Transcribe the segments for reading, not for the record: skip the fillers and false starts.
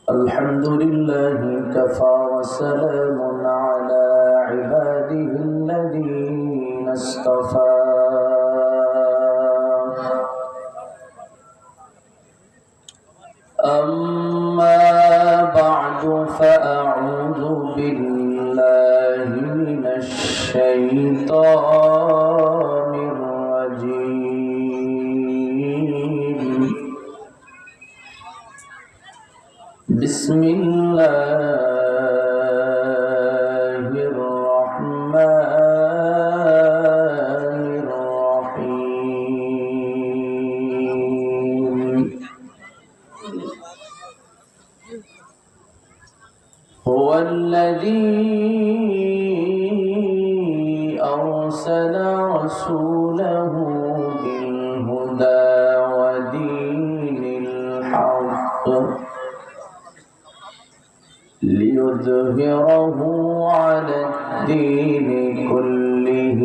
الحمد لله كفى وسلام على عباده الذين اصطفى أما بعد فأعوذ بالله من الشيطان الرجيم بسم الله الرحمن الرحيم هو الذي أرسل رسوله بالهدى ودين الحق ليظهره على الدين كله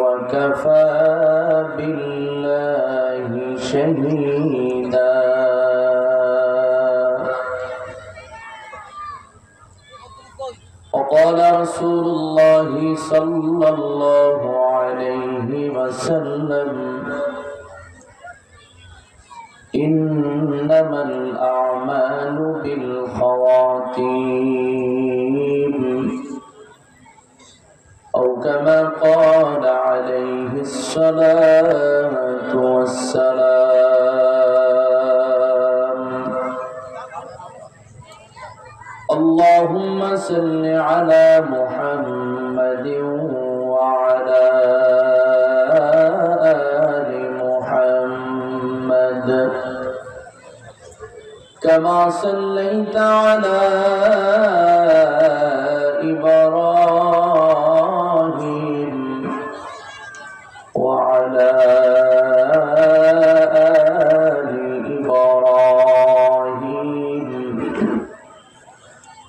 وكفى بالله شهيدا وقال رسول الله صلى الله عليه وسلم إنما الأعمال بالخواتيم أو كما قال عليه الصلاة والسلام اللهم صل على محمد وعلى آل محمد كما صليت على إبراهيم وعلى آل إبراهيم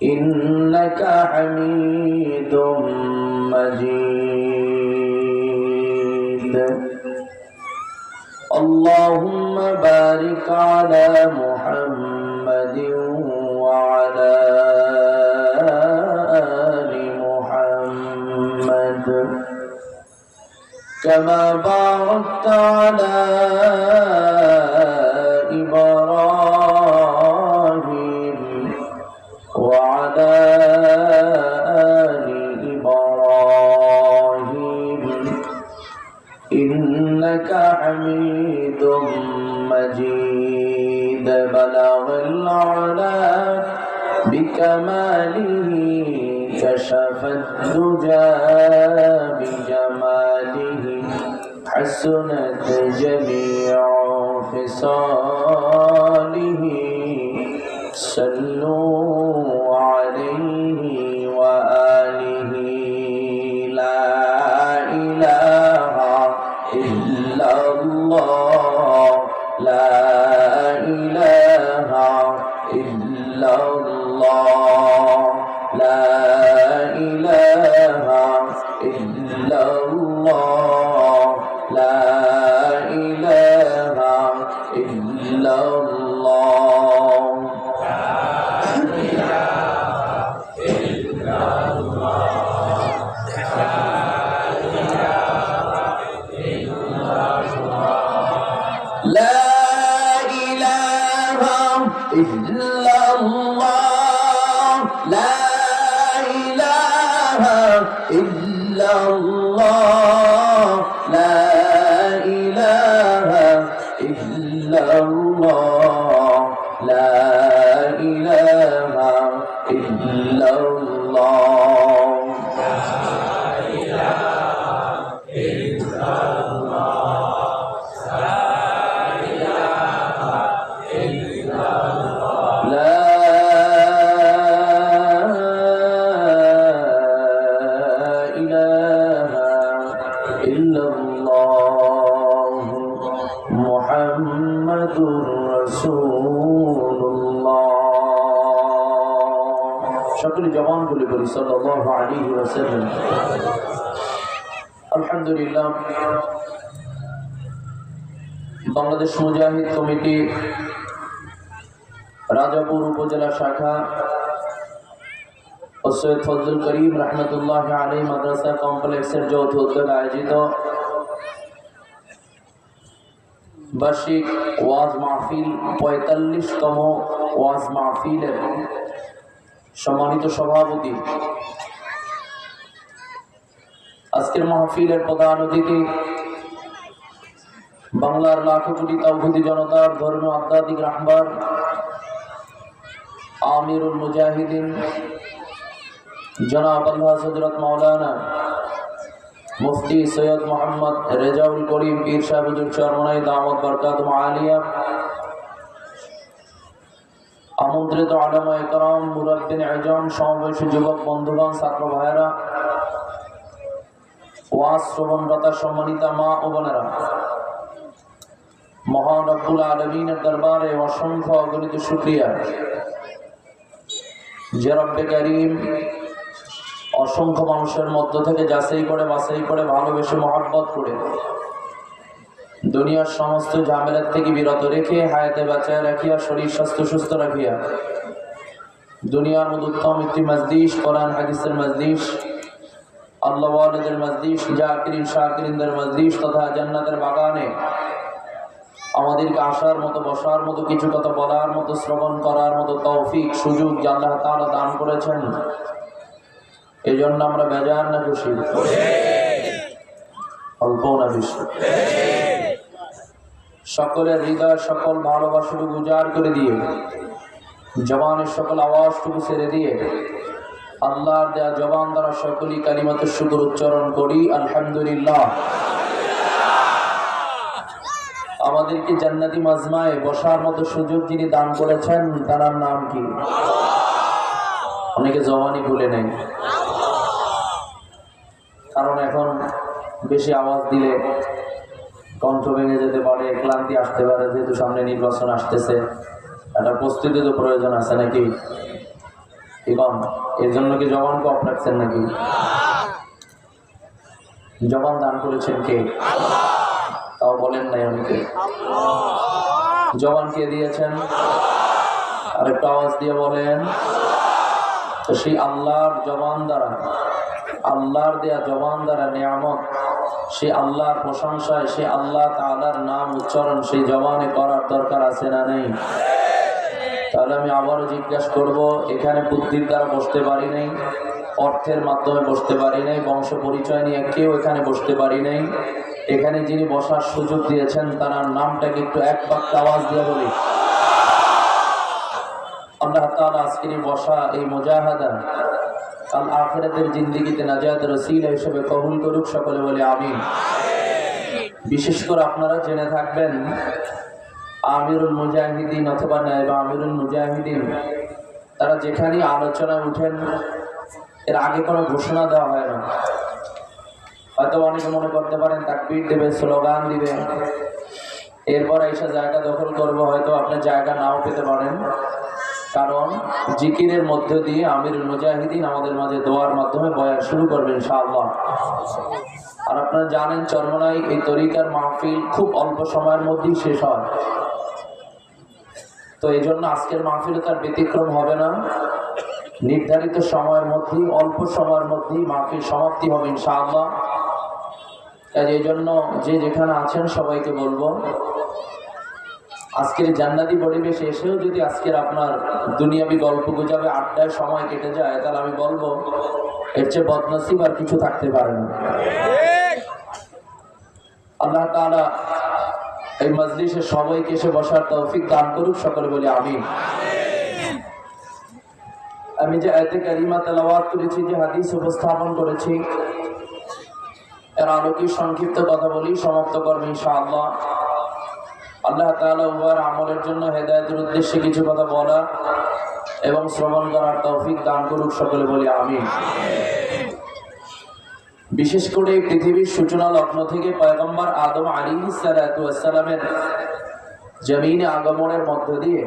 إنك حميد مجيد اللهم بارك على محمد وعلى آل محمد كما باركت على إبراهيم وعلى آل إبراهيم إنك حميد مجيد بلغ العلا بكماله كشف الدجى بجماله حسنت جميع خصاله صلوا عليه وآله لا إله إلا الله لا إله إلا الله لا إله إلا الله لا إله إلا الله لا إله إلا الله لا إله إلا الله لا إله إلا الله لا إله إلا الله সকলে জবান খুলে বলি সাল্লাল্লাহু আলাইহি ওয়াসাল্লাম। আলহামদুলিল্লাহ বাংলাদেশ মুজাহিদ কমিটি রাজাপুর উপজেলা শাখা ও সৈয়দ ফজলুল করিম রহমতুল্লাহ আলাইহি মাদ্রাসা কমপ্লেক্সের যৌথ উদ্যোগে আয়োজিত বার্ষিক ওয়াজ মাহফিল ৪৫তম ওয়াজ মাহফিলের সম্মানিত সভাপতি, আজকের মাহফিলের প্রধান অতিথি বাংলার লাখো কোটি তাওহীদি জনতার ধর্মীয় আধ্যাত্মিক রাহবার আমিরুল মুজাহিদিন জনাব আল্লাহ হযরত মাওলানা মুফতি সৈয়দ মোহাম্মদ রেজাউল করিম পীর সাহেব হুজুর চরমনাই দাওয়াত বরকাতুহু আলিয়া, আমন্ত্রিত উলামা ইকরাম, মুরাব্বিন আজম, সমবয়সী যুবক বন্ধুগণ, ছাত্র ভাইয়েরা, ওয়াজ শ্রবণরতা সম্মানিতা মা ও বোনেরা, মহান রব্বুল আলামিনের দরবারে অসংখ্য অগণিত শুকরিয়া যে রব্বে কারীম অসংখ্য মানুষের মধ্য থেকে যাচাই করে বাছাই করে ভালোবেসে মহব্বত করে দুনিয়ার সমস্ত ঝামেলার থেকে বিরত রেখে হায়াতে বাঁচায় রাখিয়া শরীর স্বাস্থ্য সুস্থ রাখিয়া দুনিয়ার মধ্যে উত্তম একটি মজলিস, কোরআন হাদিসের মজলিস, আল্লাহ ওয়ালিদের মজলিস, জাকিরিন শাকিরিনদের মজলিস তথা জান্নাতের বাগানে আমাদেরকে আসার মতো, বসার মতো, কিছু কথা বলার মতো, শ্রবণ করার মতো তৌফিক সুযোগ আল্লাহ তাআলা দান করেছেন। এই জন্য আমরা বেজার না খুশি? অল্প না বেশি? সকলের হৃদয় সকল ভালোবাসাটুকু উজাড় করে দিয়ে, জবানের সকল আওয়াজটুকু ছেড়ে দিয়ে আল্লাহর দেয়া জবান দ্বারা সকলই কালিমাতুশ শুকর উচ্চারণ করি আলহামদুলিল্লাহ। আমাদেরকে জান্নাতি মাজমায়ে বসার মতো সুযোগ যিনি দান করেছেন তার নাম কি? অনেকে জবানই ভুলে নেই, কারণ এখন বেশি আওয়াজ দিলে কণ্ঠ ভেঙে যেতে পারে, ক্লান্তি আসতে পারে, যেহেতু সামনে নির্বাচন আসতেছে, একটা প্রস্তুতি তো প্রয়োজন আছে নাকি? এবং এর জন্য কি জবানকে অফ রাখছেন নাকি? জবান দান করেছেন কে? তাও বলেন নাই অনেকে। জবান কে দিয়েছেন? আর একটু আওয়াজ দিয়ে বলেন। তো সেই আল্লাহর জবান দ্বারা, আল্লাহর দেয়া জবান দ্বারা নিয়ামত, সেই আল্লাহর প্রশংসায়, সেই আল্লাহ তাআলার নাম উচ্চারণ সেই জবানে করার দরকার আছে না নেই? তাহলে আমি আবারও জিজ্ঞাসা করব, এখানে বুদ্ধির দ্বারা বসতে পারি নাই, অর্থের মাধ্যমে বসতে পারি নাই, বংশ পরিচয় নিয়ে কেউ এখানে বসতে পারি নাই, এখানে যিনি বসার সুযোগ দিয়েছেন তার নামটাকে একটু এক বাক্য আওয়াজ দিয়ে বলি। আল্লাহ তাআলা আজকের বসা এই মুজাহাদা কাল আখিরাতের জিন্দেগিতে নাজাতের ওসিলা হিসেবে কবুল করুক, সকলে বলে আমিন। বিশেষ করে আপনারা জেনে থাকবেন, আমিরুল মুজাহিদিন অথবা নায়েব আমিরুল মুজাহিদিন তারা যেখানেই আলোচনায় উঠেন এর আগে কোনো ঘোষণা দেওয়া হয় না। হয়তো অনেকে মনে করতে পারেন তাকবীর দেবে, স্লোগান দিবে, এরপর এসে জায়গা দখল করবো, হয়তো আপনি জায়গা নাও পেতে পারেন, কারণ জিকিরের মধ্য দিয়ে আমিরুল মুজাহিদিন আমাদের মাঝে দোয়ার মাধ্যমে বয়ান শুরু করবেন ইনশাআল্লাহ। আর আপনারা জানেন চরমনাই এই তরিকার মাহফিল খুব অল্প সময়ের মধ্যেই শেষ হয়, তো এই জন্য আজকের মাহফিলে তার ব্যতিক্রম হবে না। নির্ধারিত সময়ের মধ্যেই, অল্প সময়ের মধ্যেই মাহফিল সমাপ্তি হবে ইনশাআল্লাহ। তাই এই জন্য যে যেখানে আছেন সবাইকে বলবো, আজকের জান্নাতি পরিবেশে এসেও যদি আজকের আপনার দুনিয়াবি গল্প গুজবে আড্ডায় সময় কেটে যায়, তাহলে আমি বলবো এর চেয়ে বদনসিব আর কিছু থাকতে পারে না। আল্লাহ তাআলা এই মজলিসে সবাইকে এসে বসার তৌফিক দান করুক, সকলে বলি আমিন। আমি যে আয়াতে কারিমা তেলাওয়াত করেছি, যে হাদিস উপস্থাপন করেছি, এর আলোকে সংক্ষিপ্ত কথা বলি, সমাপ্ত করবো ইনশাআল্লাহ। আল্লাহ তাআলা উভয়ের আমলের জন্য হেদায়েতের উদ্দেশ্যে কিছু কথা বলা এবং শ্রবণ করার তৌফিক দান করুক, সকলে বলি আমিন। বিশেষ করে পৃথিবীর সূচনা লগ্ন থেকে পয়গম্বর আদম আলাইহিস সালাতু ওয়াস সালামের জমিনে আগমনের মধ্য দিয়ে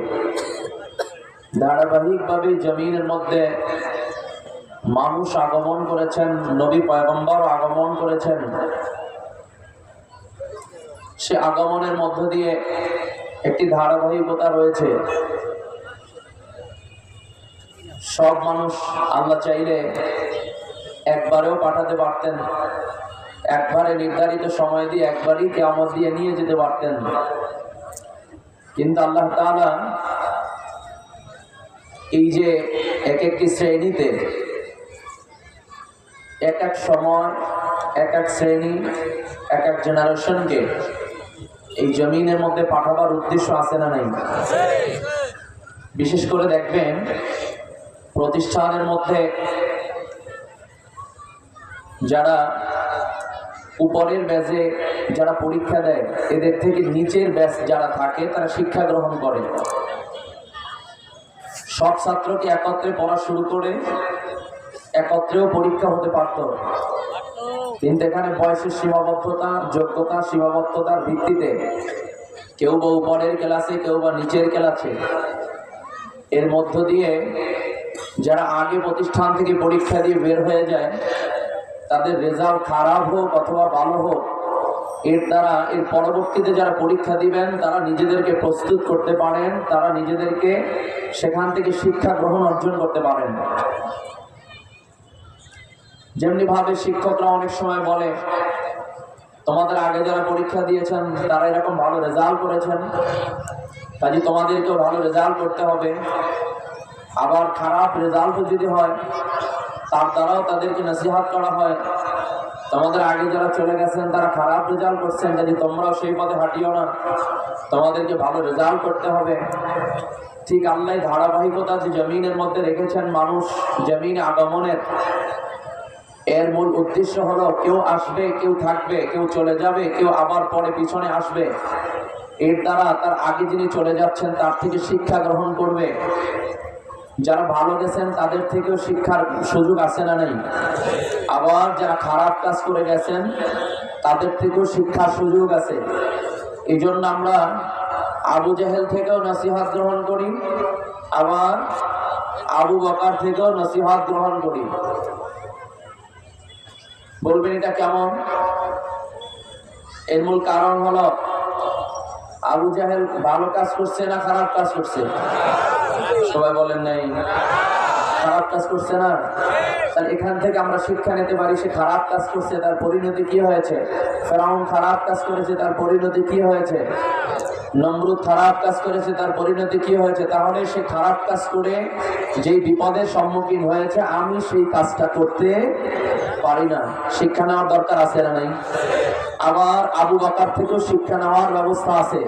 ধারাবাহিকভাবে জমিনের মধ্যে মানুষ আগমন করেছেন, নবী পয়গম্বর আগমন করেছেন। সে আগমনের মধ্য দিয়ে একটি ধারাবাহিকতা রয়েছে। সব মানুষ আল্লাহ চাইলে একবারেও পাঠাতে পারতেন, একবারে নির্ধারিত সময় দিয়ে একবারই কিয়ামত দিয়ে নিয়ে যেতে পারতেন, কিন্তু আল্লাহ তাআলা এই যে এক একটি শ্রেণীতে এক এক সময় এক এক শ্রেণী এক এক জেনারেশনকে এই জমিনের মধ্যে পাঠাবার উদ্দেশ্য আছে না নাই? বিশেষ করে দেখবেন প্রতিষ্ঠানের মধ্যে যারা উপরের ব্যাচে যারা পরীক্ষা দেয়, এদের থেকে নিচের ব্যাচ যারা থাকে তারা শিক্ষা গ্রহণ করে। সব ছাত্রকে একত্রে পড়া শুরু করে একত্রেও পরীক্ষা হতে পারত, কিন্তু এখানে বয়সের সীমাবদ্ধতা, যোগ্যতা সীমাবদ্ধতার ভিত্তিতে কেউ বা উপরের ক্লাসে কেউ বা নিচের ক্লাসে, এর মধ্য দিয়ে যারা আগে প্রতিষ্ঠান থেকে পরীক্ষা দিয়ে বের হয়ে যায় তাদের রেজাল্ট খারাপ হোক অথবা ভালো হোক, এর দ্বারা এর পরবর্তীতে যারা পরীক্ষা দিবেন তারা নিজেদেরকে প্রস্তুত করতে পারেন, তারা নিজেদেরকে সেখান থেকে শিক্ষা গ্রহণ অর্জন করতে পারেন। যেমনি ভাবে শিক্ষকরা অনেক সময় বলে তোমাদের আগে যারা পরীক্ষা দিয়েছেন তারা এরকম ভালো রেজাল্ট করেছেন, কাজে তোমাদেরকেও ভালো রেজাল্ট করতে হবে। আবার খারাপ রেজাল্টও যদি হয় তার দ্বারাও তাদেরকে নসিহত করা হয়, তোমাদের আগে যারা চলে গেছেন তারা খারাপ রেজাল্ট করছেন, কাজে তোমরাও সেই পথে হাঁটিও না, তোমাদেরকে ভালো রেজাল্ট করতে হবে। ঠিক আল্লাহ ধারাবাহিকতা যে জমিনের মধ্যে রেখেছেন মানুষ জমিনে আগমনের, এর মূল উদ্দেশ্য হলো কেউ আসবে, কেউ থাকবে, কেউ চলে যাবে, কেউ আবার পরে পিছনে আসবে। এর দ্বারা তার আগে যিনি চলে যাচ্ছেন তার থেকে শিক্ষা গ্রহণ করবে। যারা ভালো গেছেন তাদের থেকেও শিক্ষার সুযোগ আছে না নাই? আবার যারা খারাপ কাজ করে গেছেন তাদের থেকেও শিক্ষার সুযোগ আছে। এই জন্য আমরা আবু জাহেল থেকেও নসিহত গ্রহণ করি, আবার আবু বকর থেকেও নসিহত গ্রহণ করি। বলবেন এটা কেমন? এর মূল কারণ হলো আবু জাহেল ভালো কাজ করছে না খারাপ কাজ করছে? সবাই বলেন নাই, খারাপ কাজ করছে না? তাহলে এখান থেকে আমরা শিক্ষা নিতে পারি সে খারাপ কাজ করছে, তার পরিণতি কি হয়েছে? ফেরাউন খারাপ কাজ করেছে, তার পরিণতি কি হয়েছে? নমরুদ খারাপ কাজ করেছে, তার পরিণতি কি হয়েছে? তাহলে সে খারাপ কাজ করে যেই বিপদের সম্মুখীন হয়েছে আমি সেই কাজটা করতে পারি না। শিক্ষা নেওয়ার দরকার আছে না নাই? আবার আবু বকর থেকেও শিক্ষা নেওয়ার ব্যবস্থা আছে।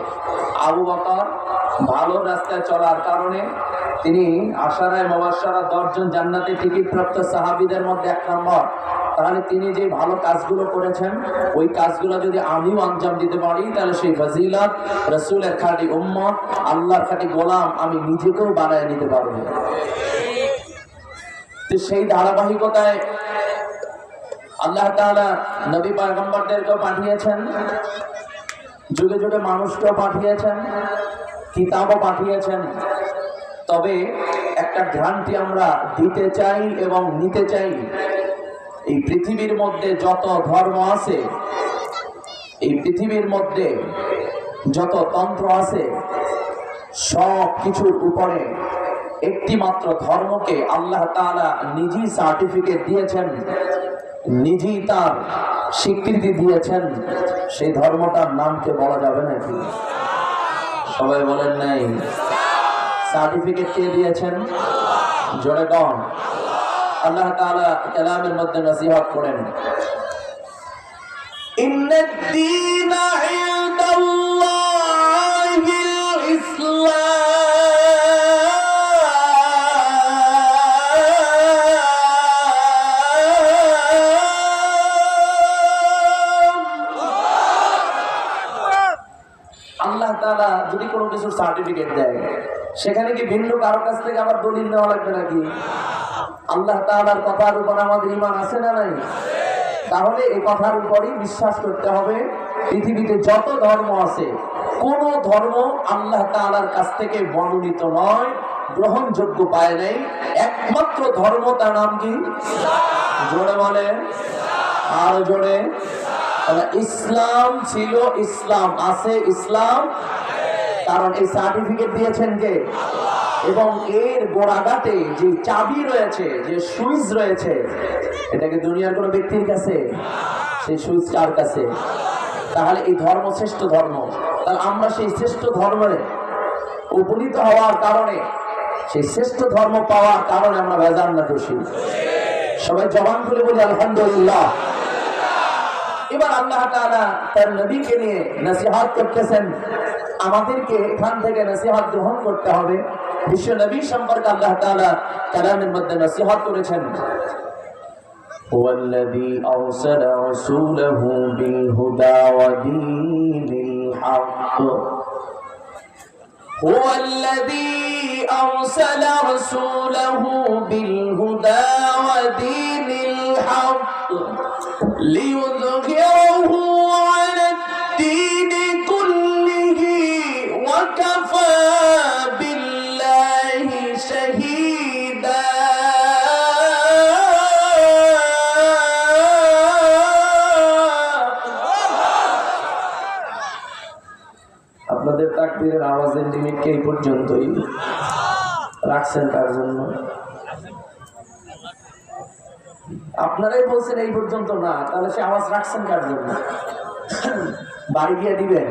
আবু বকর ভালো রাস্তায় চলার কারণে তিনি আশারায়ে মুবাশশারা 10 জন জান্নাতে টিকিট প্রাপ্ত সাহাবীদের মধ্যে 1 নম্বর। তাহলে তিনি যে ভালো কাজগুলো করেছেন ওই কাজগুলো যদি আমিও আঞ্জাম দিতে পারি তাহলে সেই ফজিলত রাসূলের খাঁটি উম্মত, আল্লাহর খাঁটি গোলাম আমি নিজেকেও বানায় নিতে পারবো। তো সেই ধারাবাহিকতায় আল্লাহ তাআলা নবী পয়গম্বরদেরকেও পাঠিয়েছেন, যুগে যুগে মানুষকেও পাঠিয়েছেন, কিতাবও পাঠিয়েছেন। তবে একটা ভ্রান্তি আমরা দিতে চাই এবং নিতে চাই, এই পৃথিবীর মধ্যে যত ধর্ম আছে, এই পৃথিবীর মধ্যে যত তন্ত্র আছে, সব কিছুর উপরে একটি মাত্র ধর্মকে আল্লাহ তাআলা নিজেই সার্টিফিকেট দিয়েছেন, নিজেই তার স্বীকৃতি দিয়েছেন। সেই ধর্মটার নামকে বলা যাবে নাকি? সবাই বলেন নাই। সার্টিফিকেট কে দিয়েছেন? জোরে কন। আল্লাহ তাআলা কালামের মধ্যে নসিহত করেন, ইন্নাদ-দীনা ইনদাল্লাহিল ইসলাম। আল্লাহ তাআলা যদি কোনো কিছুর সার্টিফিকেট দেয় সেখানে কি ভিন্ন কারো কাছ থেকে আবার দলিল নেওয়া লাগবে নাকি? আল্লাহ তাআলার কথার উপর আমাদের ঈমান আছে না নাই? তাহলে এই কথার উপরই বিশ্বাস করতে হবে। পৃথিবীতে যত ধর্ম আছে কোন ধর্ম আল্লাহ তাআলার কাছ থেকে মনোনীত নয়, গ্রহণযোগ্য পায় নাই। একমাত্র ধর্ম, তার নাম কি? জোরে বলেন, আর জোরে। ইসলাম ছিল, ইসলাম আছে, ইসলাম কারণ এই সার্টিফিকেট দিয়েছেন কে? এবং এর গোড়াঘাটে যে চাবি রয়েছে, যে সুইচ রয়েছে, এটাকে দুনিয়ার কোন ব্যক্তির কাছে, সেই সুইচ কার কাছে? তাহলে এই ধর্ম শ্রেষ্ঠ ধর্ম। তাহলে আমরা সেই শ্রেষ্ঠ ধর্মে উপনীত হওয়ার কারণে, সেই শ্রেষ্ঠ ধর্ম পাওয়ার কারণে আমরা বেজান না খুশি? সবাই জবান খুলে বলি আলহামদুলিল্লাহ। এবার আল্লাহ তাআলা তার নবীকে নিয়ে নসিহত করতেছেন, আমাদেরকে এখান থেকে নসিহত গ্রহণ করতে হবে। বিশ্ব নবী সম্পর্কে আল্লাহ তাআলা কালামের মধ্যে নসিহত করেছেন, ওয়াল্লাযী আরসালা রাসূলাহু বিল হুদা ওয়া দীনিল হক, ওয়াল্লাযী আরসালা রাসূলাহু বিল হুদা ওয়া দীনিল হক ليظهره على الدين كله وكفى بالله شهيدا। আপনাদের তাকবীরের আওয়াজের লিমিট কি এই পর্যন্তই রাখছেন? কার জন্য? আপনারাই বলছেন এই পর্যন্ত না, তাহলে সে আওয়াজ রাখছেন কার জন্য? বাড়ি গিয়ে দিবেন?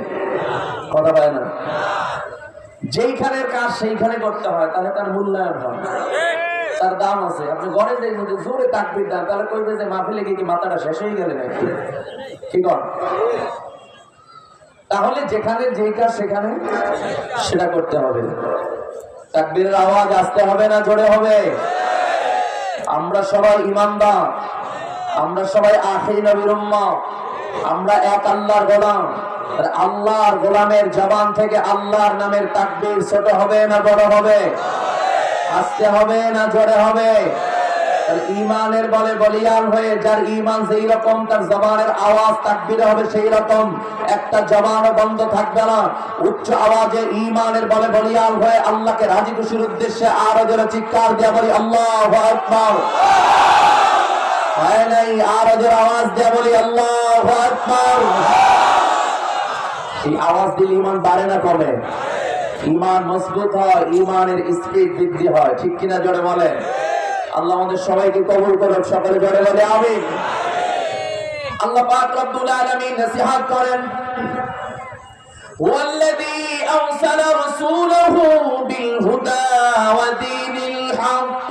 কথা বলে না। যেইখানের কাজ সেইখানে করতে হয়, তাহলে তার মূল্যায়ন হয়, তার দাম আছে। আপনি ঘরে যে জোরে তাকবীর দেন, তাহলে কইবে যে মাহফিলে কি মাথাটা শেষ হয়ে গেলে নাকি? কি কর? তাহলে যেখানে যেই কাজ সেখানে সেটা করতে হবে। তাকবীরের আওয়াজ আসতে হবে না জোরে হবে? আমরা সবাই ইমানদার, আমরা সবাই আখির নবীর উম্মত, আমরা এক আল্লাহর গোলাম। আল্লাহর গোলামের জবান থেকে আল্লাহর নামের তাকবীর ছোট হবে না বড় হবে? আসতে হবে না জোরে হবে? ঈমানের বলে বলিয়ান হয়ে যার ঈমান যেই রকম, তার জবানের আওয়াজ তাকবীরে হবে সেই রকম। একটা জবানও বন্ধ থাকবে না। উচ্চ আওয়াজে ঈমানের বলে বলিয়ান হয়ে আল্লাহকে রাজি খুশির উদ্দেশ্যে আরো জোরে চিৎকার দিয়ে বলি আল্লাহু আকবার। হয় নাই? আরো জোরে আওয়াজ দিয়ে বলি আল্লাহু আকবার। এই আওয়াজ দিলে ঈমান বাড়ে না কমে? ঈমান মজবুত হয়, ঈমানের স্পিড বৃদ্ধি হয়। ঠিক কিনা জোরে বলেন? আল্লাহ আমাদের সবাইকে কবুল করুন, সকলে জোরে বলে আমিন। আল্লাহ পাক রব্বুল আলামিন নসিহত করেন, ওয়াল্লাযী আরসালা রাসূলাহু বিল হুদা ওয়া দীনিল হক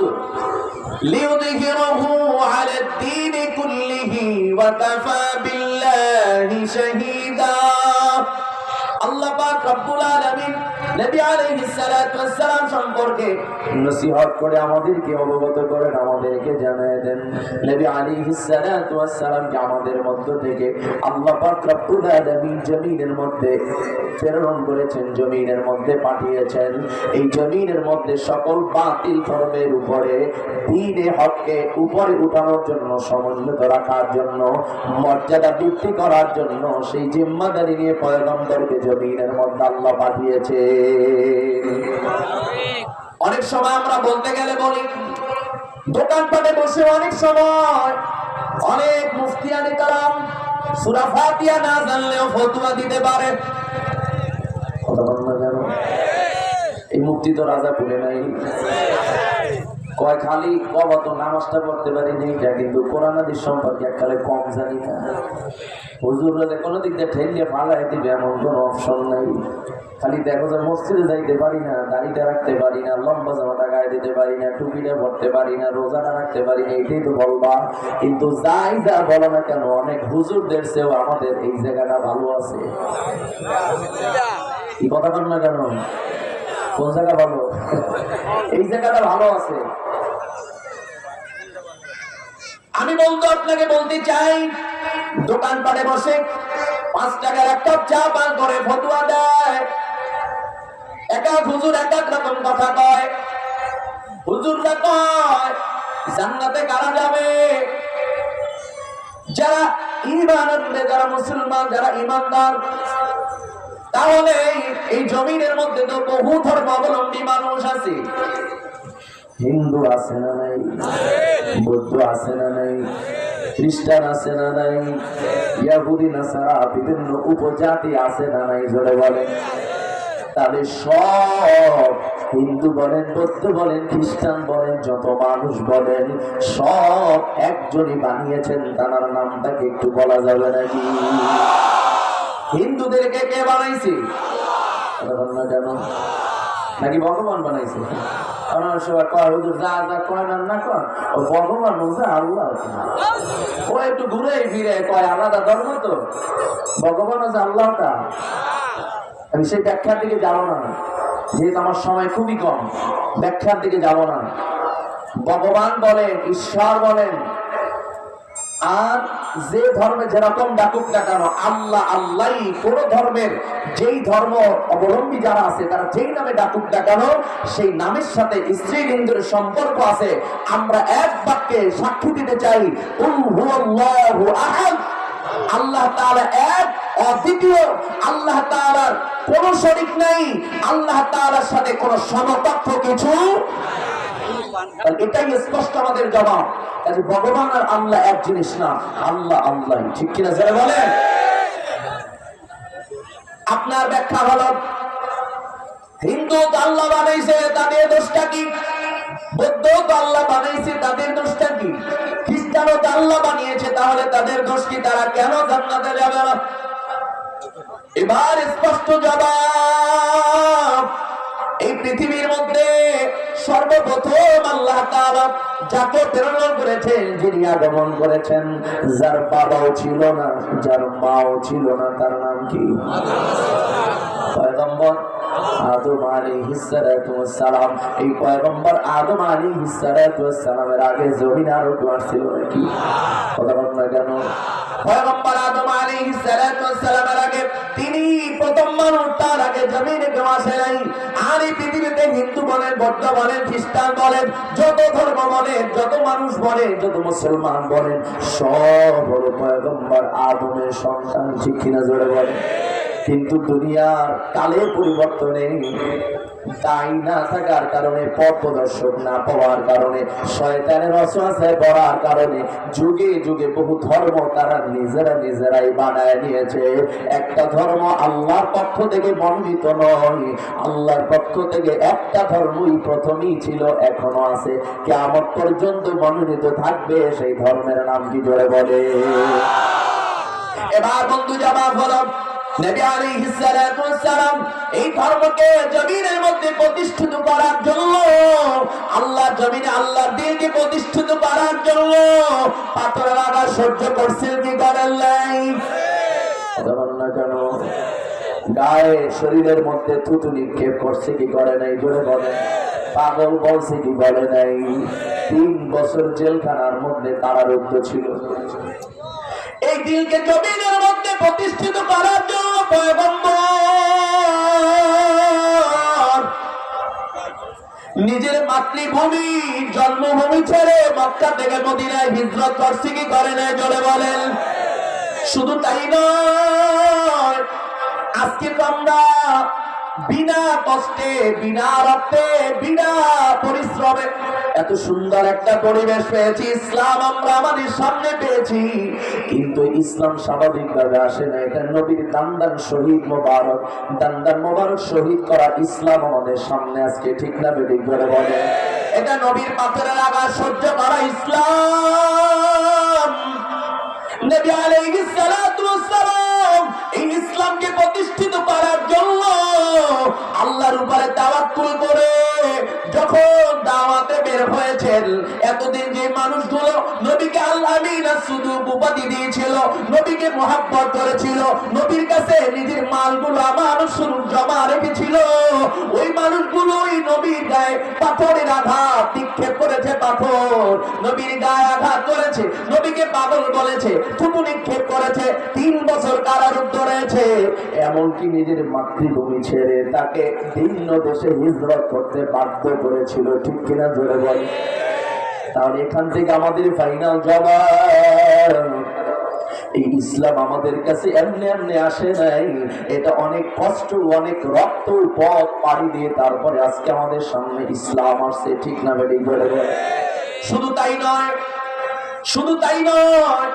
লিইয়ুযহিরাহু আলাদ দীনি কুল্লিহি ওয়া কাফা বিল্লাহি শাহীদা। আল্লাহ পাক রব্বুল আলামিন নবী আলাইহিস সালাতু ওয়াস সালাম সম্পর্কে নসিহত করে আমাদেরকে অবগত করেন, আমাদেরকে জানায় দেন। নবী আলাইহিস সালাতু ওয়াস সালামকে আমাদের মধ্য থেকে আল্লাহ পাক রব্বুল আলামিন জমিনের মধ্যে প্রেরণ করেছেন, জমিনের মধ্যে পাঠিয়েছেন। এই জমিনের মধ্যে সকল বাতিল ধর্মের উপরে দ্বীনে হককে উপরে উঠানোর জন্য, সমুন্নত রাখার জন্য, মর্যাদা বৃদ্ধি করার জন্য সেই জিম্মাদারি নিয়ে পয়গম্বরকে জমিনের মধ্যে আল্লাহ পাঠিয়েছে। অনেক সময় আমরা বলতে গেলে বলি, দোকানপাটে বসে অনেক সময় অনেক মুফতিয়ানি কালাম সূরা ফাতিহা না জানলেও ফতোয়া দিতে পারে। কথা বল না জানো? এই মুফতি তো রাজা বলে নাই, কয় খালি কবা তো নামাজটা পড়তে পারি নেই, কিন্তু কোরআন হাদিস সম্পর্কে এককালে কম জানি না। হুজুররা কোনো দিক দিয়ে ঠেলিয়ে ফালাই দিবে এমন কোনো অপশন নাই। খালি দেখো যে মসজিদে যাইতে পারি না, দাড়িটা রাখতে পারি না, লম্বা জামাটা গায়ে দিতে পারি না, টুপিটা পড়তে পারি না, রোজাটা রাখতে পারি না, এটাই তো বলবা। কিন্তু যাই যা বলো না কেন, অনেক হুজুরদের চেয়েও আমাদের এই জায়গাটা ভালো আছে। কি কথা বল না কেন? কোন জায়গা ভালো? এই জায়গাটা ভালো আছে। আমি বলতো আপনাকে বলতে চাই, দোকানপাটে বসে 5 টাকার এক কাপ চা পান করে ফতোয়া দেয়। এক এক হুজুর এক এক রকম কথা কয়। হুজুররা কয় জান্নাতে কারা যাবে? যারা ঈমান আনবে, যারা মুসলমান, যারা ঈমানদার। তাহলে এই জমিনের মধ্যে তো বহু ধর্মাবলম্বী মানুষ আছে। হিন্দু আছে না নাই? বৌদ্ধ আছে না নাই? খ্রিস্টান আছে না নাই, ইহুদি নাসারা বিভিন্ন উপজাতি আছে না নাই, জোরে বলে। তাহলে সব হিন্দু বলেন, বৌদ্ধ বলেন, খ্রিস্টান বলেন, যত মানুষ বলেন, সব একজনই বানিয়েছেন, তার নামটাকে একটু বলা যাবে নাকি? হিন্দুদেরকে কে বানাইছে? কেন নাকি ভগবান বানাইছে? ভগবান বলছে আল্লাহ। ও একটু ঘুরে ফিরে কয় আলাদা ধর্ম তো, ভগবান হচ্ছে আল্লাহটা। আমি সেই ব্যাখ্যার দিকে যাবো না, যেহেতু আমার সময় খুবই কম, ব্যাখ্যার দিকে যাব না। ভগবান বলেন, ঈশ্বর বলেন, আর যে ধর্মে যেরকম ডাকুক না কেন, আল্লাহ আল্লাহ। কোন ধর্মের যেই ধর্ম অবলম্বী যারা আছে, তারা যেই নামে ডাকুক না কেন, সেই নামের সাথে স্ত্রীলিঙ্গের সম্পর্ক আছে। আমরা এক বাক্যে সাক্ষী দিতে চাই, আল্লাহ তাআলা এক, অদ্বিতীয়। আল্লাহ তাআলার কোন শরীক নাই, আল্লাহ তাআলার সাথে কোন সমকক্ষ কিছু। এটাই স্পষ্ট আমাদের জবাব। ভগবান আর আল্লাহ এক জিনিস না, আল্লাহ আল্লাহ, ঠিক কিনা যারা বলেন? আপনার ব্যাখ্যা হলো হিন্দু তো আল্লাহ বানাইছে, তাদের দোষটা কি? বৌদ্ধ তো আল্লাহ বানাইছে, তাদের দোষটা কি? খ্রিস্টানও তো আল্লাহ বানিয়েছে, তাহলে তাদের দোষ কি? তারা কেন জান্নাতে যাবে না? এবার স্পষ্ট জবাব, এই পৃথিবীর মধ্যে সর্বপ্রথম আল্লাহ তাআলা যাকে প্রেরণ করেছেন, যিনি আগমন করেছেন, যার বাবাও ছিল না, যার মাও ছিল না, তার নাম কি? পয়গম্বর আদম আলাইহিস সালাতু ওয়াস সালাম। এই পয়গম্বর আদম আলাইহিস সালাতু ওয়াস সালামের আগে জমিন আর কেউ ছিল নাকি? কথা বলেন না কেন? পয়গম্বর আদম আলাইহিস সালাতু ওয়াস সালামের আগে তিনি প্রথম মানুষ, তার আগে জমিনে কেউ আসে নাই। আর এই পৃথিবীতে হিন্দু বলেন, বৌদ্ধ বলেন, খ্রিস্টান বলেন, যত ধর্ম বলেন, যত মানুষ বলেন, যত মুসলমান বলেন, সব হলো পয়গম্বর আদমের সন্তান, ঠিক কিনা জোরে বলেন? কিন্তু দুনিয়ার কালে পরিবর্তনে, দায়ী না থাকার কারণে, পথ প্রদর্শক না পাওয়ার কারণে, শয়তানের ওয়াসওয়াসায় পড়ার কারণে যুগে যুগে বহু ধর্ম তারা নিজেরাই বানায় নিয়েছে। একটা ধর্ম আল্লাহর পক্ষ থেকে মনোনীত নয়, আল্লাহর পক্ষ থেকে একটা ধর্মই প্রথমেই ছিল, এখনো আছে, কিয়ামত পর্যন্ত মনোনীত থাকবে। সেই ধর্মের নাম কি জোরে বলে? এবার বন্ধু জবাব হলো, নবী আলাইহিস সালাতু ওয়াস সালাম এই ধর্মকে জমিনের মধ্যে প্রতিষ্ঠিত করার জন্য, আল্লাহর জমিনে আল্লাহর দ্বীনকে প্রতিষ্ঠিত করার জন্য পাথরের আঘাত সহ্য করছেন কি করেন নাই? বলেন না কেন? গায়ে শরীরের মধ্যে থুতু নিক্ষেপ করছে কি করে নাই? জোরে বলেন। পাগল বলছে কি বলে নাই? 3 বছর জেলখানার মধ্যে কারারুদ্ধ ছিল। এই দিনকে জমিনের মধ্যে প্রতিষ্ঠিত করার জন্য পয়গম্বর নিজের মাতৃভূমি, জন্মভূমি ছেড়ে মক্কা থেকে মদিনায় হিজরত করছে কি করে নাই? জোরে বলেন। শুধু তাই নয়, আজকে তো আমরা বিনা কষ্টে, বিনা রক্তে, বিনা পরিশ্রমে এত সুন্দর একটা পরিবেশ পেয়েছি, ইসলাম আমরা আমাদের সামনে পেয়েছি। কিন্তু ইসলাম স্বাভাবিকভাবে আসে না, এটা নবীর দান্দান শহীদ মোবারক, দান্দান মোবারক শহীদ করা ইসলাম আমাদের সামনে আজকে, ঠিক না বেঠিক করে বলে? এটা নবীর পাথরের আঘাত সহ্য করা ইসলাম। নবী আলাইহিস সালাতু ওয়াস সালাম এই ইসলামকে প্রতিষ্ঠিত করার জন্য আল্লাহর উপরে তাওয়াক্কুল করে যখন দাওয়াতে বের হয়েছেন, এতদিন যে মানুষগুলো নবীকে আল আমিন as-সুদুক উপাধি দিয়েছিল, নবীকে মুহাব্বত করেছিল, নবীর কাছে নিজের মালগুলো আমানত স্বরূপ জমা রেখেছিল, ওই মানুষগুলো ওই নবীর গায়ে পাথরের আঘাত নিক্ষেপ করেছে। পাথর নবীর গায়ে আঘাত করেছে, নবীকে পাগল বলেছে, থুতু নিক্ষেপ করেছে, 3 বছর কারারুদ্ধ রয়েছে। এমনকি নিজের মাতৃভূমি ছেড়ে তাকে ভিন্ন দেশে হিজরত করতে বাধ্য করেছিল, ঠিক কিনা জোরে বল? তাহলে এখান থেকে আমাদের ফাইনাল জবাব, এই ইসলাম আমাদের কাছে এমনি এমনি আসে নাই, এটা অনেক কষ্ট, অনেক রক্ত পথ পাড়ি দিয়ে তারপরে আজকে আমাদের সামনে ইসলাম আসছে, ঠিক না বেঠিক বলে? শুধু তাই নয়, শুধু তাই নয়,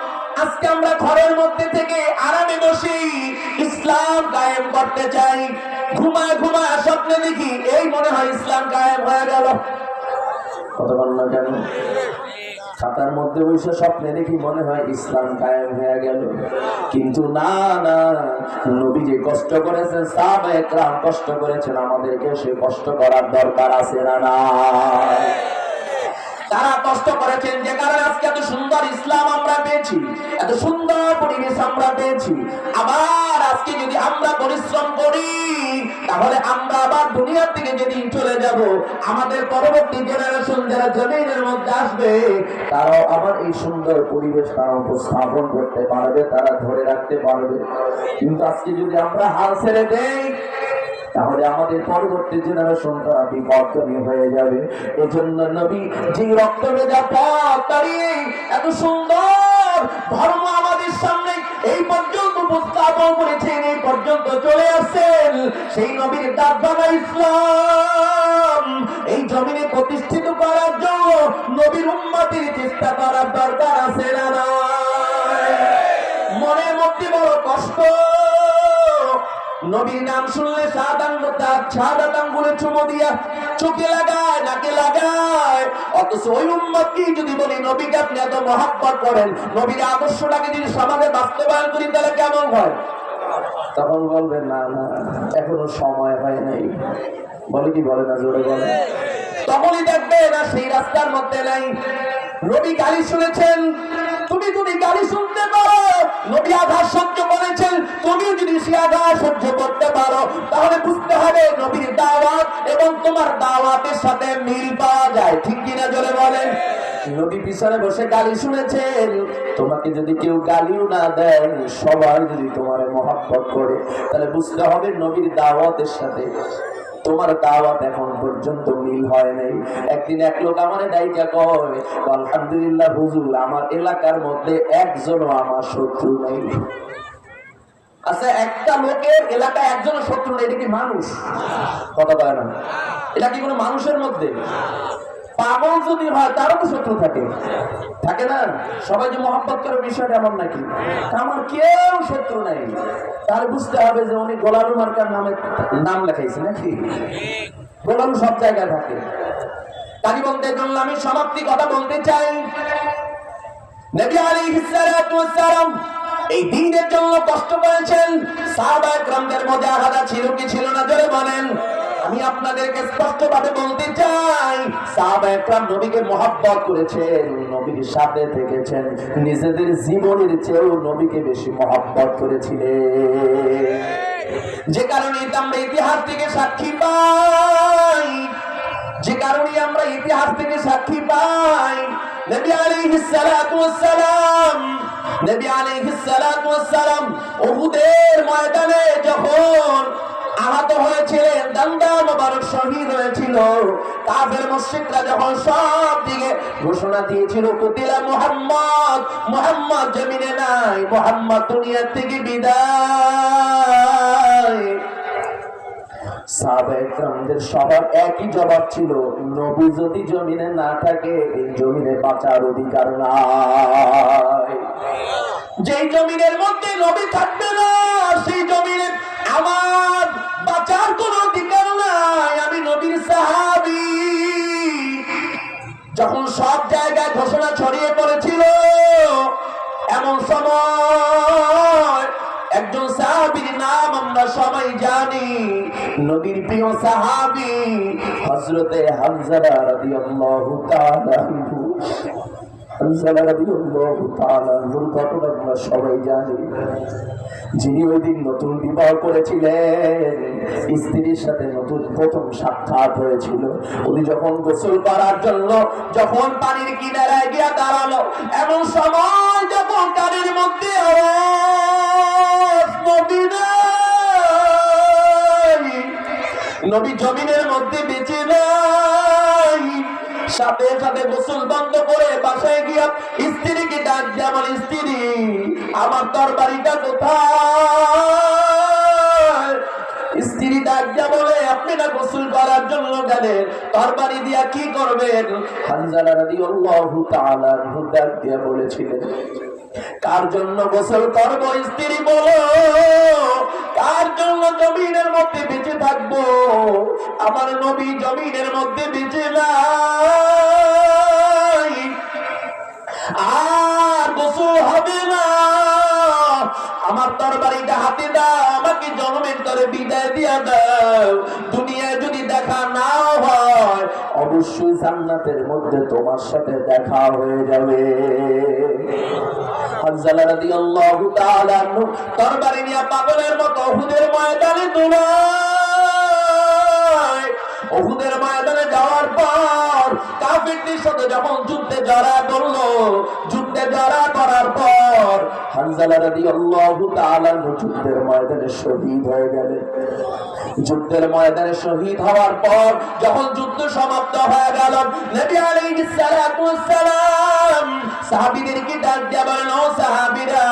আজকে আমরা ঘরের মধ্যে থেকে আরামে বসে ইসলাম কায়েম করতে চাই, ঘুমায় ঘুমায় স্বপ্নে দেখি এই মনে হয় ইসলাম কায়েম হয়ে গেল। কথা বল না কেন? খাতার মধ্যে বসে স্বপ্নে দেখি মনে হয় ইসলাম কায়েম হয়ে গেল, কিন্তু না না, নবী যে কষ্ট করেছেন, সাহাবায়ে কেরাম কষ্ট করেছেন, আমাদেরকে সে কষ্ট করার দরকার আছে না? না, তারা কষ্ট করেছেন যে কারণে আজকে এত সুন্দর ইসলাম আমরা পেয়েছি, এত সুন্দর পরিবেশ আমরা পেয়েছি। আবার আজকে যদি আমরা পরিশ্রম করি তাহলে আমরা আবার দুনিয়ার থেকে যেদিন চলে যাব, আমাদের পরবর্তী জেনারেশন যারা জমিনের মধ্যে আসবে তারাও আবার এই সুন্দর পরিবেশ তারা উপস্থাপন করতে পারবে, তারা ধরে রাখতে পারবে। কিন্তু আজকে যদি আমরা হাল ছেড়ে দেই তাহলে আমাদের পরবর্তী জেনারেশনটা বিপদগামী হয়ে যাবে। এজন্য নবী যে রক্ত ভেজা পথ দাঁড়িয়ে এত সুন্দর ধর্ম আমাদের সামনে এই পর্যন্ত উপস্থাপন করেছেন, এই পর্যন্ত চলে আসছেন, সেই নবীর দাবদানা ইসলাম এই জমিনে প্রতিষ্ঠিত করার জন্য নবীর উম্মতের চেষ্টা করার দরকার আছে না? মনের মধ্যে বড় কষ্ট, নবীর নাম শুনলে সাত আঙ্গুলে চুমো দিয়া চোখে লাগায়, নাকে লাগায়, অথচ ওই উম্মতকে যদি বলি নবীকে আপনি এত মহব্বত করেন, নবীর আদর্শটাকে যদি সমাজে বাস্তবায়ন করি তাহলে কেমন হয়? তখন বলবে না না, এখনো সময় হয় নাই। বলে কি বলে না? জোরে বলে। তখনই দেখবে না সেই রাস্তার মধ্যে নাই। নবী গালি শুনেছেন, তুমি গালি শুনতে পারো, নবী আঘাত সহ্য করেছেন, তুমি যদি সে আঘাত সহ্য করতে পারো তাহলে বুঝতে হবে নবীর দাওয়াত এবং তোমার দাওয়াতের সাথে মিল পাওয়া যায়। ঠিক কিনা? জোরে বলেন। নবী পিছনে বসে গালি শুনেছেন, তোমাকে যদি কেউ গালিও না দেয়, সবাই যদি তোমার মহব্বত করে, তাহলে বুঝতে হবে নবীর দাওয়াতের সাথে তোমার দাওয়াত এখন পর্যন্ত মিল হয় নাই। একদিন এক লোক আমার ডাইকা কয়, আলহামদুলিল্লাহ হুজুর, আমার এলাকার মধ্যে একজনও আমার শত্রু নেই। আচ্ছা, একটা লোকের এলাকায় একজনও শত্রু নেই, এটা কি মানুষ? কথা বলে না, এটা কি কোনো মানুষের মধ্যে? পাগল যদি হয় তারও তো শত্রু থাকে, থাকে না? সবাই যে মহব্বত করে বিষয়টা এমন নাকি? আমার কেউ শত্রু নাই। তাহলে বুঝতে হবে যে উনি গোলালু মার্কার নাম লেখাইছে নাকি? গোলালু সব জায়গায় থাকে। তাই বলতে জন্য আমি সমাপ্তি কথা বলতে চাই, নবী আলাইহিস সালাতু ওয়াস সালাম এই দ্বীনের জন্য কষ্ট করেছেন। সাহাবায়ে কেরামদের মুজাহাদা ছিল কি ছিল না? জোরে বলেন। আমি আপনাদেরকে স্পষ্টভাবে বলতে চাই, সাহাবায়ে কেরাম নবীকে মহব্বত করেছেন, নবীর সাথে থেকেছেন, নিজেদের জীবনের চেয়েও নবীকে বেশি মহব্বত করেছিলেন। যে কারণে আমরা ইতিহাস থেকে সাক্ষী পাই, যে কারণে আমরা ইতিহাস থেকে সাক্ষী পাই, নবী আলাইহিস সালাতু ওয়াস সালাম, নবী আলাইহিস সালাতু ওয়াস সালাম উহুদের ময়দানে যখন আহত হয়েছিলেন, ডান্ডা মোবারক শহীদ হয়েছিল, কাফের মুশরিকরা যখন সব দিকে ঘোষণা দিয়েছিল কুতিলা মুহাম্মদ, মুহাম্মদ জমিনে নাই, মুহাম্মদ দুনিয়া থেকে বিদায়, সাহাবায়ে কেরামদের সবার একই জবাব ছিল, নবী যদি জমিনে না থাকে এই জমিনে বাঁচার অধিকার নাই। যেই জমিনের মধ্যে নবী থাকবে না সেই জমিনে আমার বাঁচার কোনো অধিকার নাই। আমি নবীর সাহাবী। যখন সব জায়গায় ঘোষণা ছড়িয়ে পড়েছিল, এমন সময় একজন সাহাবীর নাম আমরা সবাই জানি, নবীর প্রিয় সাহাবী হযরতে হামজা রাদিয়াল্লাহু তাআলা আনহু। হামজা রাদিয়াল্লাহু তাআলা আনহুর ঘটনা আমরা সবাই জানি। যিনি ওই দিন নতুন বিবাহ করেছিলেন, স্ত্রীর সাথে নতুন প্রথম সাক্ষাৎ হয়েছিল, উনি যখন গোসল করার জন্য যখন পানির কিনারায় গিয়া দাঁড়ালো, এমন সময় যখন কানের মধ্যে আওয়াজ নবী নাই, নবী জমিনের মধ্যে বেঁচে নাই, সাথে সাথে গোসল বন্ধ করে বাসায় গিয়া স্ত্রীকে ডাক দিয়ে, আমার স্ত্রী, আমার তরবারিটা কোথায়? স্ত্রী ডাক দিয়া বলে, আপনি না গোসল করার জন্য গেলেন, তরবারি দিয়া কি করবেন? হানজালা রাদিয়াল্লাহু তাআলা আনহু ডাক দিয়া বলেছিলেন, কার জন্য গোসল করব? স্ত্রী বলো, কার জন্য জমিনের মধ্যে বেঁচে থাকবো? আমার নবী জমিনের মধ্যে বেঁচে নাই, আর গোসল হবে না। আমার তরবারিটা হাতে দাও, আমাকে জনমের তরে বিদায় দিয়া দাও। দুনিয়ায় যদি দেখা নাও হয়, অবশ্যই জান্নাতের মধ্যে তোমার সাথে দেখা হয়ে যাবে। হানজালা রাদিয়াল্লাহু তাআলা আনহু তরবারি নিয়ে পাগলের মতো উহুদের ময়দানে দৌড়ায়। উহুদের ময়দানে যাওয়ার পর কাফিরদের সাথে যখন যুদ্ধে জড়া করলো, যুদ্ধে জড়া করার পর হানজালা রাদিয়াল্লাহু তাআলা যুদ্ধের ময়দানে শহীদ হয়ে গেলেন। যুদ্ধের ময়দানে শহীদ হওয়ার পর যখন যুদ্ধ সমাপ্ত হয়ে গেল, নবী আলাইহিস সালাতু ওয়াস সালাম সাহাবীদেরকে ডাক দিয়ে বলেন, ও সাহাবীরা,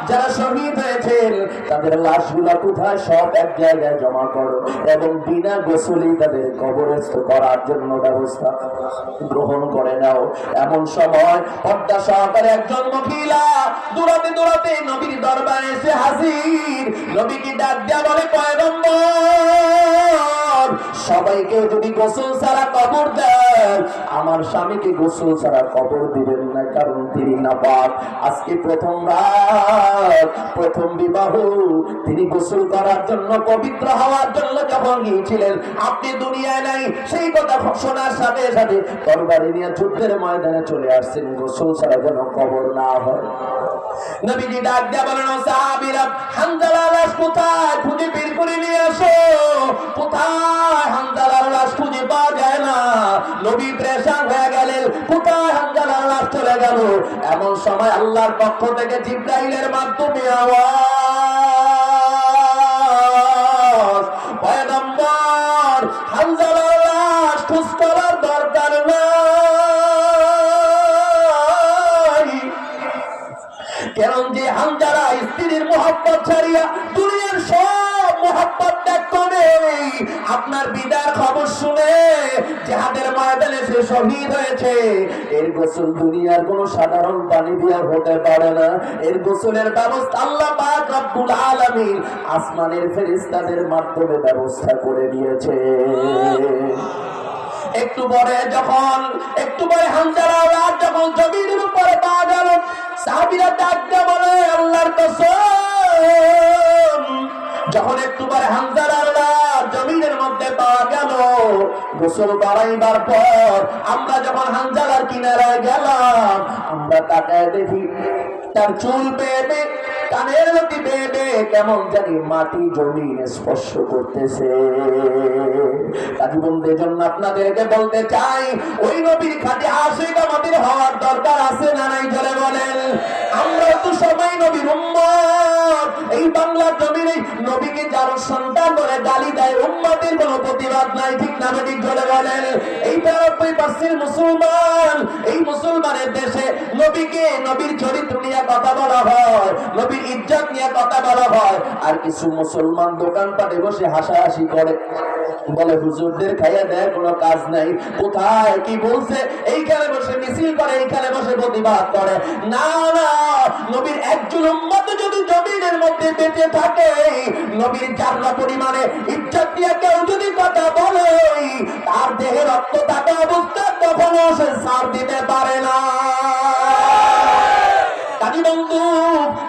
যারা শহীদ হয়েছেন তাদের লাশগুলো কোথায়? সব এক জায়গায় জমা করো এবং বিনা গোসলেই তাদের কবরস্থ করার জন্য ব্যবস্থা গ্রহণ করে নাও। এমন সময় পর্দা সহকারে একজন মহিলা দৌড়াতে দৌড়াতে নবীর দরবারে এসে হাজির। নবীকে ডাক দিয়া বলে, পয়গম্বর, সবাইকে যদি গোসল ছাড়া কবর দেন, আমার স্বামীকে গোসল ছাড়া কবর দিবেন না, কারণ তিনি নাপাক। আজকে প্রথম রাত, প্রথম বিবাহ, তিনি গোসল করার জন্য, পবিত্র হওয়ার জন্য যখন গিয়েছিলেন, আপনি দুনিয়ায় নাই। সেই কথা শোনার সাথে সাথে তরবারি নিয়ে যুদ্ধের ময়দানে চলে আসছেন, গোসল ছাড়া যেন কবর না হয়। নবীজি ডাক দিয়া বলেন, ও সাহাবীরা, হানজালার লাশ কোথায়? খুঁজে বের করে নিয়ে আসো। কোথায়? হানজালার লাশ খুঁজে পাওয়া যায় না। নবী পেরেশান হয়ে গেলেন, কোথায় হানজালার লাশ চলে গেল? এমন সময় আল্লাহর পক্ষ থেকে জিবরাইলের মাধ্যমে আওয়াজ, পয়গম্বর, হানজালার লাশ খোঁজ করার দরকার নাই, কারণ যে হানজালা স্ত্রীর মোহাব্বত ছাড়িয়া দুনিয়ার সব মোহাব্বত ত্যাগ করে আপনার বিদায়ের খবর শুনে জিহাদের ময়দানে সে শহীদ হয়েছে। এর গোসল দুনিয়ার কোন সাধারণ পানি দিয়ে হতে পারে না। এর গোসলের ব্যবস্থা আল্লাহ পাক রব্বুল আলামিন আসমানের ফেরেশতাদের মাধ্যমে ব্যবস্থা করে দিয়েছে। একটু পরে হানজালা যখন জমিনের উপরে পা গেল, সাহাবীরা ডাক দিয়ে বলে, আল্লাহর কসম, যখন একটু পরে হানজালার লাশ জমিনের মধ্যে পাওয়া গেল, গোসল করাইবার পর আমরা যখন হানজালার কিনারায় গেলাম, আমরা তাকায় দেখি তার চুল বেয়ে, কানের লতি বেয়ে কেমন জানি মাটি জমিন স্পর্শ করতেছে। কাজী বন্ধুদের জন্য আপনাদেরকে বলতে চাই, ওই নবীর খাঁটি আশিক আমাদের হওয়ার দরকার আছে না নাই? জোরে বলেন। আমরা তো সবাই নবীর উম্মত। এই বাংলার জমিনে নবীকে যার সন্তান বলে গালি দেয়, উম্মতের কোনো প্রতিবাদ নাই, ঠিক না ঠিক? জোরে বলেন। এই 90% মুসলমান, এই মুসলমানের দেশে নবীকে, নবীর চরিত্র নিয়ে কথা বলা হয়, নবীর ইজ্জত নিয়ে কথা বলা হয়। আর কিছু মুসলমান দোকানপাটে বসে হাসাহাসি করে, বলে হুজুরদের খাইয়া দেয়, কোনো কাজ নাই। কোথায় কি বলছে? এইখানে বসে মিছিল করে, এইখানে বসে প্রতিবাদ করে। না না, নবীর একজন উম্মত যদি জমিনের মধ্যে বেঁচে থাকে, নবীর জাররা পরিমাণে ইজ্জত দিয়ে কেউ যদি কথা বলে, তার দেহে রক্ত থাকা অবস্থা কখনো সে ছাড় দিতে পারে না। কাজী বন্ধু,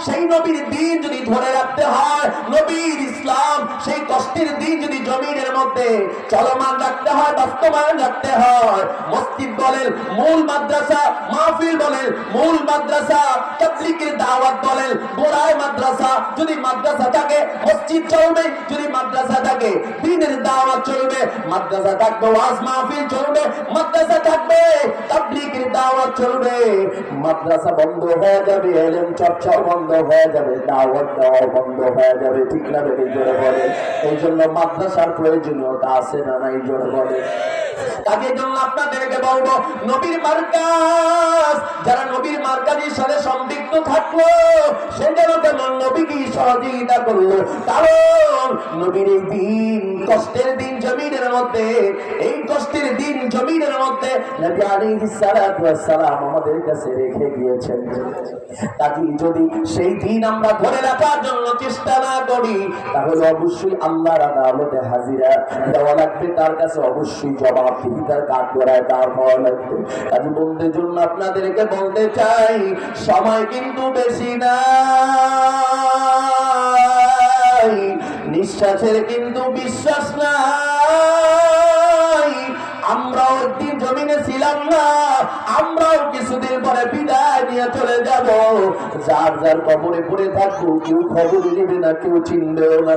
সেই নবীর দিন যদি ধরে রাখতে হয়, নবীর ইসলাম সেই কষ্টের দিন যদি জমিনের মধ্যে চলমান রাখতে হয়, বাস্তবায়ন রাখতে হয়, মসজিদ বলেন, মূল মাদ্রাসা, মাহফিল বলেন, মূল মাদ্রাসা, তাবলীগের দাওয়াত বলেন, গোড়ায় মাদ্রাসা, যদি মাদ্রাসা থাকে মসজিদ চলবে, যদি মাদ্রাসা থাকে দ্বীনের দাওয়াত চলবে, মাদ্রাসা থাকবে ওয়াজ মাহফিল চলবে, মাদ্রাসা থাকবে তাবলীগের দাওয়াত চলবে। মাদ্রাসা বন্ধ হয়ে যাবে, ইলম চর্চাও বন্ধ হয়ে যাবে, দাওয়াত দেওয়া বন্ধ হয়ে যাবে। ঠিক না বেশি জোরে বলে? এই জন্য মাদ্রাসার প্রয়োজনীয়তা আছে না নাই জোরে বলে? তাদের জন্য আপনাদেরকে বলবো, নবীর মার্কাজ, যারা নবীর মার্কাজের সাথে সম্পৃক্ত থাকলো সেটাও কেমন নবীকে সহযোগিতা করলো। কারণ নবীর এই দিন, কষ্টের দিন জমিনের মধ্যে, এই কষ্টের দিন জমিনের মধ্যে নবী আলাইহিস সালাতু ওয়াস সালাম আমাদের কাছে রেখে গিয়েছেন। কাজেই যদি সেই দিন আমরা ধরে রাখার জন্য চেষ্টা না করি, তাহলে অবশ্যই আল্লাহর আদালতে হাজিরা দেওয়া লাগবে, তার কাছে অবশ্যই জবাবদিহিতার কাঠগড়ায় দাঁড় হওয়া লাগবে। কাজে বন্ধুদের জন্য আপনাদেরকে বলতে চাই, সময় কিন্তু বেশি নাই, নিঃশ্বাসের কিন্তু বিশ্বাস নাই। আমরাও একদিন জমিনে ছিলাম না, আমরাও কিছুদিন পরে বিদায় নিয়ে চলে যাব। যার যার কবরে পড়ে থাকবো, কেউ খবর নেবে না, কেউ চিনবেও না।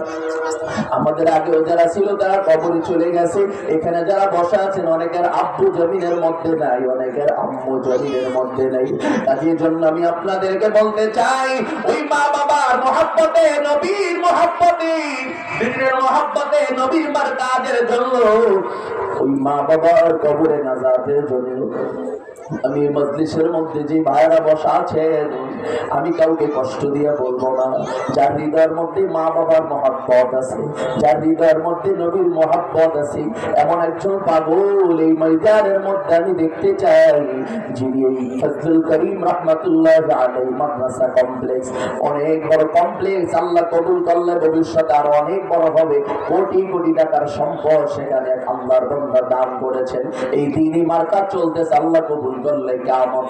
আমাদের আগেও যারা ছিল তারা কবরে চলে গেছে। এখানে যারা বসা আছেন, অনেকের আব্বু জমিনের মধ্যে নাই, অনেকের আম্মু জমিনের মধ্যে নাই। তার জন্য আমি আপনাদেরকে বলতে চাই, ওই মা বাবার মহব্বতে, নবীর মহব্বতে, দিনের মহব্বতে, নবীর মার্কাজের জন্য, ওই মা বাবার কবরে নাজাতের জন্য আমি মজলিসের মধ্যে যে ভাইরা বসা আছেন, আমি কাউকে কষ্ট দিয়ে বলবো না। যার হৃদয়ের মধ্যে মা বাবার মহব্বত আছে, যার হৃদয়ের মধ্যে নবীর মহব্বত আছে, এমন একজন পাগল এই ময়দানের মধ্যে আমি দেখতে চাই, যিনি এই ফজলুল করিম রাহমাতুল্লাহ আলাইহি মাদ্রাসা কমপ্লেক্স, অনেক বড় কমপ্লেক্স, আল্লাহ কবুল করলে ভবিষ্যতে আরো অনেক বড় হবে, কোটি কোটি টাকার সম্পদ সেখানে আল্লাহর বান্দা দান করেছেন। এই দিনই মার্কাজ চলতেছে, আল্লাহ কবুল করলে কিয়ামত